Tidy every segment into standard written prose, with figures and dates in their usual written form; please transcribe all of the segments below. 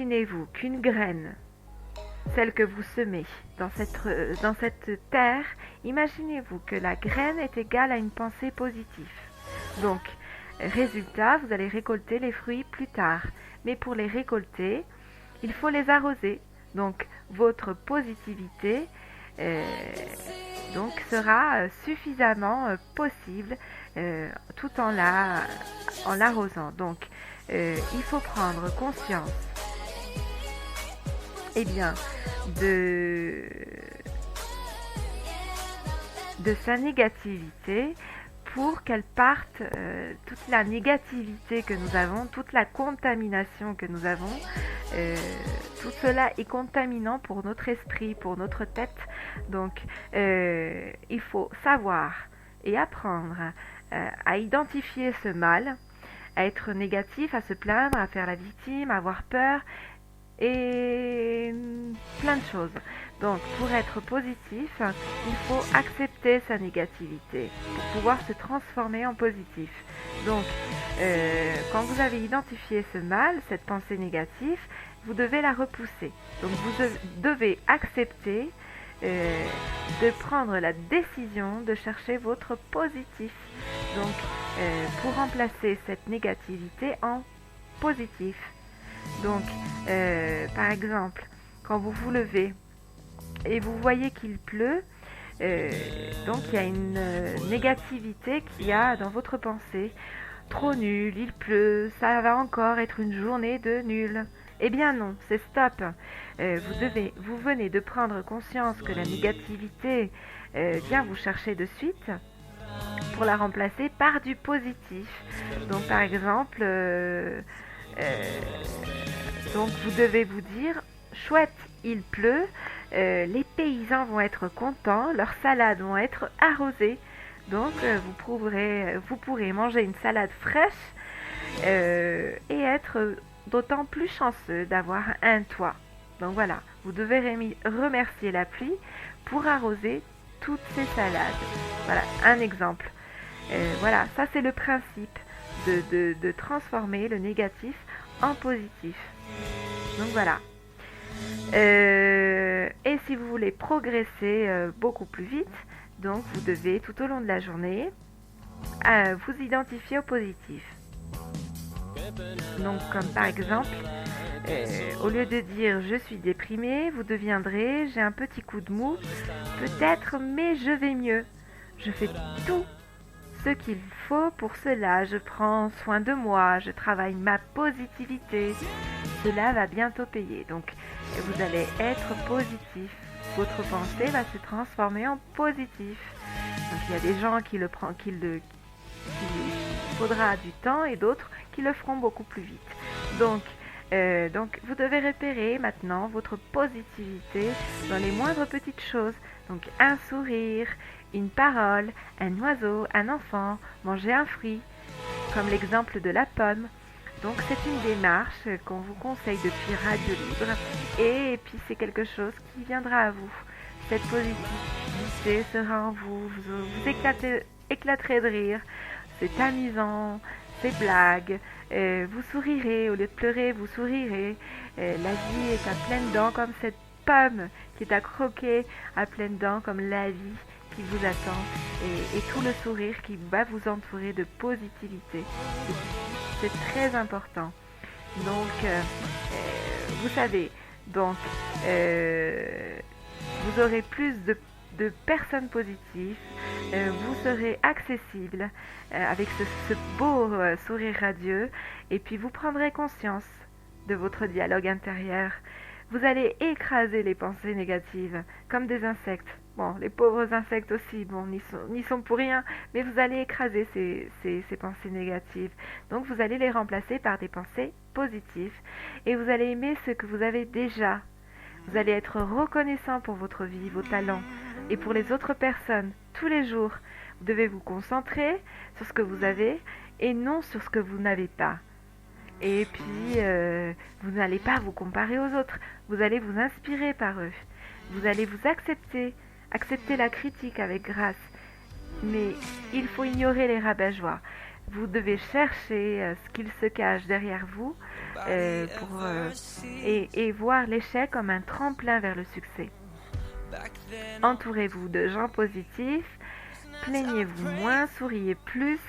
imaginez-vous qu'une graine, celle que vous semez dans cette terre, imaginez-vous que la graine est égale à une pensée positive. Donc, résultat, vous allez récolter les fruits plus tard. Mais pour les récolter, il faut les arroser. Donc, votre positivité sera suffisamment possible tout en l'arrosant. Donc, il faut prendre conscience de sa négativité pour qu'elle parte, toute la négativité que nous avons, toute la contamination que nous avons, tout cela est contaminant pour notre esprit, pour notre tête. Donc, il faut savoir et apprendre à identifier ce mal, à être négatif, à se plaindre, à faire la victime, à avoir peur et plein de choses. Donc, pour être positif, il faut accepter sa négativité pour pouvoir se transformer en positif. Donc, quand vous avez identifié ce mal, cette pensée négative, vous devez la repousser. Donc, vous devez accepter de prendre la décision de chercher votre positif. Donc, pour remplacer cette négativité en positif. Donc, par exemple, quand vous vous levez et vous voyez qu'il pleut, donc il y a une négativité qu'il y a dans votre pensée. Trop nul, il pleut, ça va encore être une journée de nul. Eh bien non, c'est stop. Vous venez de prendre conscience que la négativité vient vous chercher de suite pour la remplacer par du positif. Donc par exemple, donc vous devez vous dire, chouette, il pleut, les paysans vont être contents, leurs salades vont être arrosées. Donc vous pourrez manger une salade fraîche et être d'autant plus chanceux d'avoir un toit. Donc voilà, vous devez remercier la pluie pour arroser toutes ces salades. Voilà, un exemple. Voilà, ça c'est le principe de transformer le négatif en positif. Donc voilà. Et si vous voulez progresser beaucoup plus vite, donc vous devez tout au long de la journée vous identifier au positif. Donc comme par exemple, au lieu de dire je suis déprimé, vous deviendrez j'ai un petit coup de mou, peut-être mais je vais mieux. Je fais tout ce qu'il faut pour cela, je prends soin de moi, je travaille ma positivité. Cela va bientôt payer. Donc vous allez être positif. Votre pensée va se transformer en positif. Donc il y a des gens qu'il faudra du temps et d'autres qui le feront beaucoup plus vite. Donc vous devez repérer maintenant votre positivité dans les moindres petites choses. Donc un sourire, une parole, un oiseau, un enfant, manger un fruit, comme l'exemple de la pomme. Donc c'est une démarche qu'on vous conseille depuis Radio Libre et puis c'est quelque chose qui viendra à vous. Cette positivité sera en vous, vous éclaterez de rire, c'est amusant, c'est blague, vous sourirez, au lieu de pleurer, vous sourirez. La vie est à pleines dents comme cette pomme qui est à croquer à pleines dents comme la vie qui vous attend et tout le sourire qui va vous entourer de positivité. C'est très important. Donc, vous savez, donc, vous aurez plus de personnes positives, vous serez accessible avec ce beau sourire radieux et puis vous prendrez conscience de votre dialogue intérieur. Vous allez écraser les pensées négatives comme des insectes. Bon, les pauvres insectes aussi, bon, n'y sont pour rien, mais vous allez écraser ces pensées négatives. Donc vous allez les remplacer par des pensées positives et vous allez aimer ce que vous avez déjà. Vous allez être reconnaissant pour votre vie, vos talents et pour les autres personnes. Tous les jours, vous devez vous concentrer sur ce que vous avez et non sur ce que vous n'avez pas. Et puis, vous n'allez pas vous comparer aux autres. Vous allez vous inspirer par eux. Vous allez vous accepter la critique avec grâce. Mais il faut ignorer les rabat-joie. vous devez chercher ce qu'il se cache derrière vous et voir l'échec comme un tremplin vers le succès. Entourez-vous de gens positifs, plaignez-vous moins, souriez plus,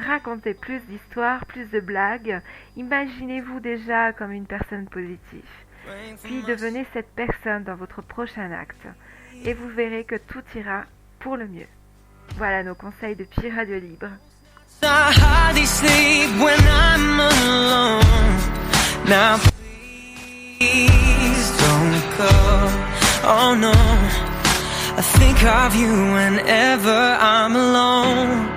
racontez plus d'histoires, plus de blagues, imaginez-vous déjà comme une personne positive. Puis devenez cette personne dans votre prochain acte et vous verrez que tout ira pour le mieux. Voilà nos conseils depuis Radio Libre. I hardly sleep when I'm alone. Now please don't go. Oh no, I think of you whenever I'm alone.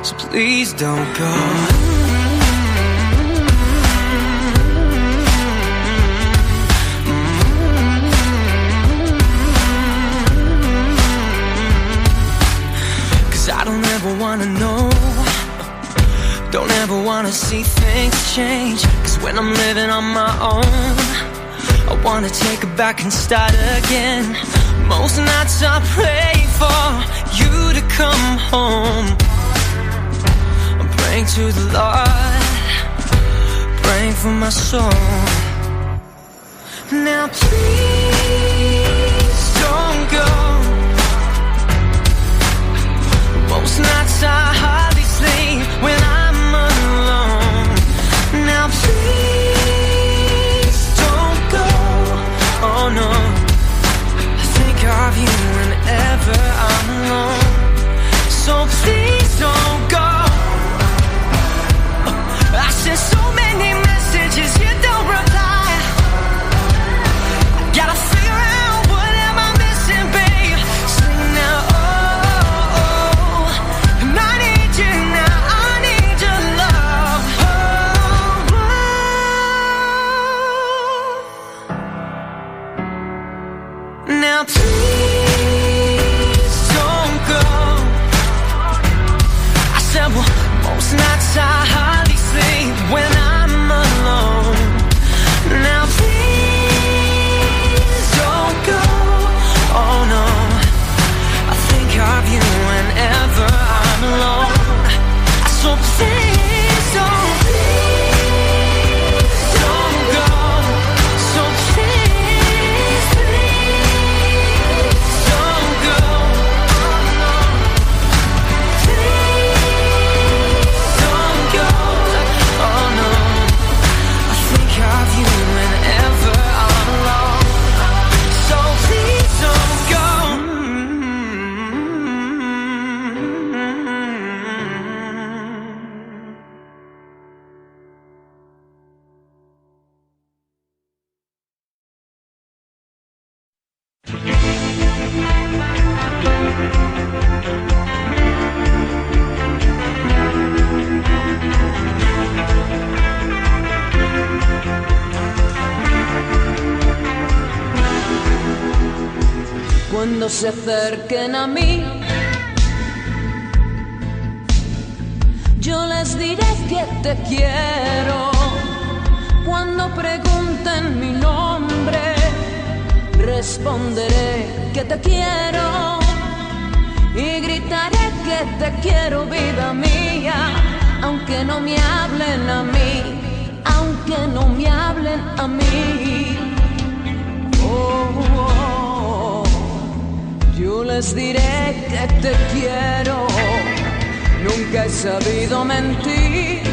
So please don't go. 'Cause I don't ever wanna know. Don't ever wanna see things change. 'Cause when I'm living on my own, I wanna take it back and start again. Most nights I pray for you to come home. I'm praying to the Lord, praying for my soul. Now please don't go. Most nights I hardly sleep when I'm alone. Now please don't go. Oh no, I think of you whenever I'm alone. So please don't go. I sent so many messages, you don't reply. I gotta figure out what am I missing, babe. Sing now. Now please don't go. I said, well, most nights I hardly sleep when I'm alone. Now please don't go. Oh no, I think of you whenever I'm alone. So please don't go. So please don't go. Please don't go. Oh no, I think of you whenever I'm alone. So please don't go. Cuando se acerquen a mí, yo les diré que te quiero. Cuando pregunten mi nombre, responderé que te quiero. Y gritaré que te quiero, vida mía, aunque no me hablen a mí, aunque no me hablen a mí. Oh, oh, yo les diré que te quiero. Nunca he sabido mentir,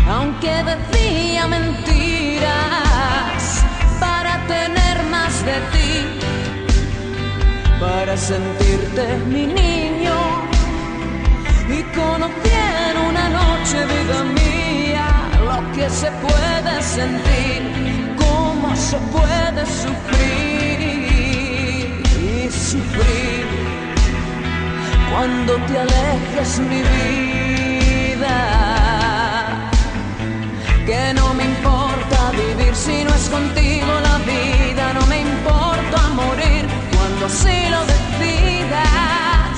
aunque decía mentiras para tener más de ti, para sentirte mi niño. Y conocí en una noche, vida mía, lo que se puede sentir, cómo se puede sufrir y sufrir cuando te alejes, mi vida. Que no me importa vivir si no es contigo la vida, no me importa morir cuando así lo decidas,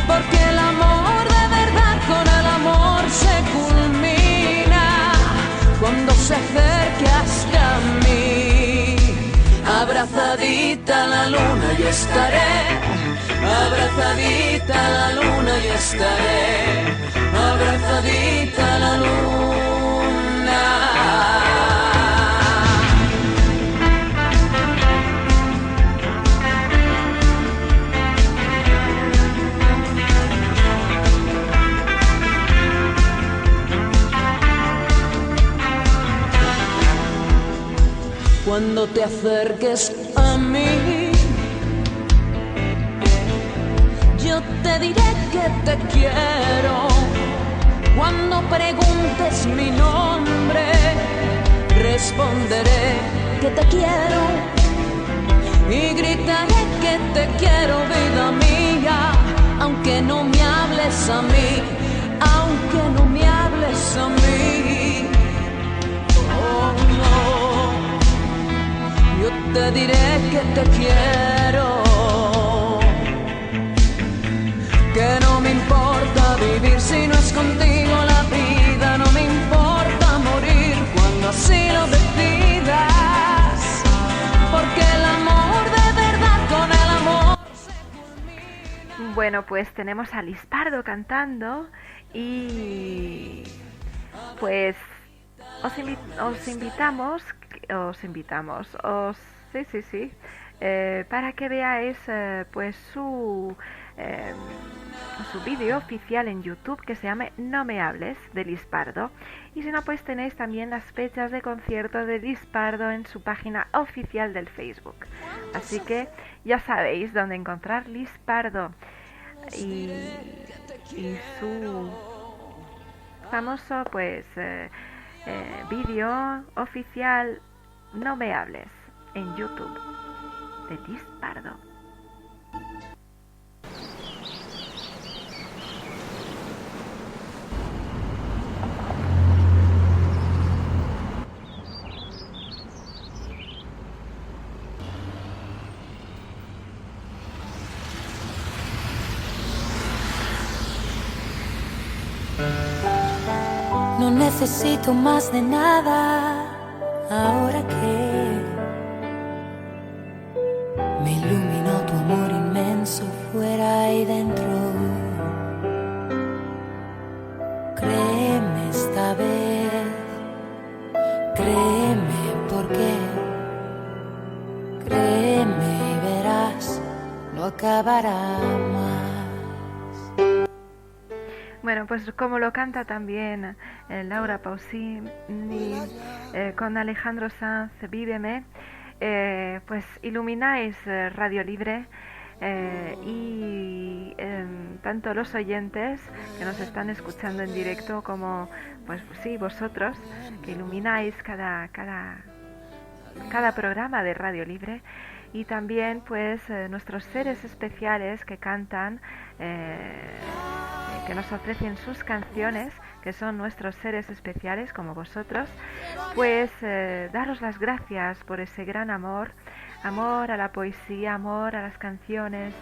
porque el amor de verdad con el amor se culmina cuando se acerque hasta mí. Abrazadita a la luna yo estaré, abrazadita a la luna yo estaré, abrazadita a la luna. Cuando te acerques a mí, yo te diré que te quiero. Cuando preguntes mi nombre, responderé que te quiero. Y gritaré que te quiero, vida mía, aunque no me hables a mí, aunque no me hables a mí. Oh, no. Yo te diré que te quiero, que no me importa vivir si no es contigo la vida, no me importa morir cuando así lo decidas, porque el amor de verdad con el amor se culmina. Bueno, pues tenemos a Liz Pardo cantando y pues os invitamos, para que veáis pues su vídeo oficial en YouTube que se llama No me hables, de Liz Pardo. Y si no, pues tenéis también las fechas de concierto de Liz Pardo en su página oficial del Facebook. Así que ya sabéis dónde encontrar Liz Pardo y su famoso pues vídeo oficial No me hables en YouTube de Liz Pardo. No necesito más de nada ahora que me iluminó tu amor inmenso fuera y dentro. Créeme esta vez, créeme porque créeme y verás, no acabará más. Bueno, pues como lo canta también Laura Pausini con Alejandro Sanz, Víveme, pues ilumináis Radio Libre y tanto los oyentes que nos están escuchando en directo como pues sí, vosotros que ilumináis cada programa de Radio Libre, y también pues nuestros seres especiales que cantan, que nos ofrecen sus canciones, que son nuestros seres especiales como vosotros, pues daros las gracias por ese gran amor a la poesía, amor a las canciones,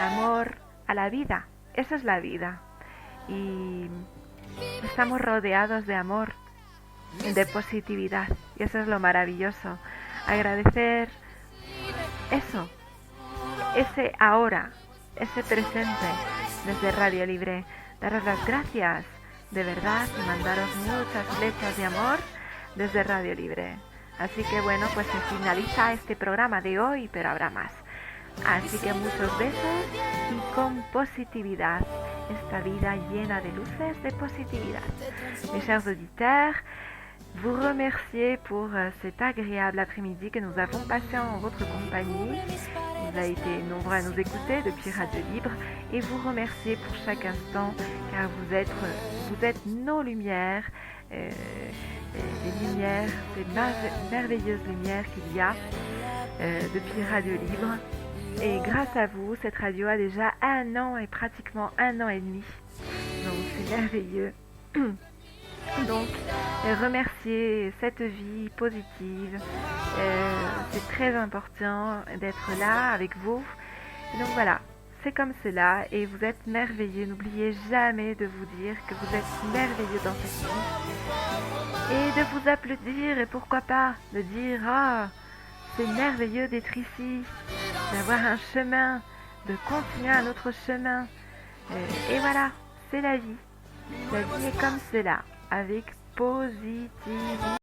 amor a la vida. Esa es la vida y estamos rodeados de amor, de positividad, y eso es lo maravilloso. Agradecer eso, ese ahora, ese presente desde Radio Libre. Daros las gracias de verdad y mandaros muchas flechas de amor desde Radio Libre. Así que bueno, pues se finaliza este programa de hoy, pero habrá más. Así que muchos besos y con positividad, esta vida llena de luces de positividad. Mes chers auditeurs, vous remercier pour cet agréable après-midi que nous avons passé en votre compagnie. Vous avez été nombreux à nous écouter depuis Radio Libre et vous remercier pour chaque instant, car vous êtes nos lumières, les lumières, ces merveilleuses lumières qu'il y a depuis Radio Libre. Et grâce à vous, cette radio a déjà 1 an et pratiquement 1 an et demi. Donc c'est merveilleux. Donc remercier cette vie positive, c'est très important d'être là avec vous. Et donc voilà, c'est comme cela et vous êtes merveilleux. N'oubliez jamais de vous dire que vous êtes merveilleux dans cette vie et de vous applaudir, et pourquoi pas de dire « Ah, c'est merveilleux d'être ici, d'avoir un chemin de continuer à notre chemin. Et voilà, c'est la vie. La vie est comme cela, avec positivité.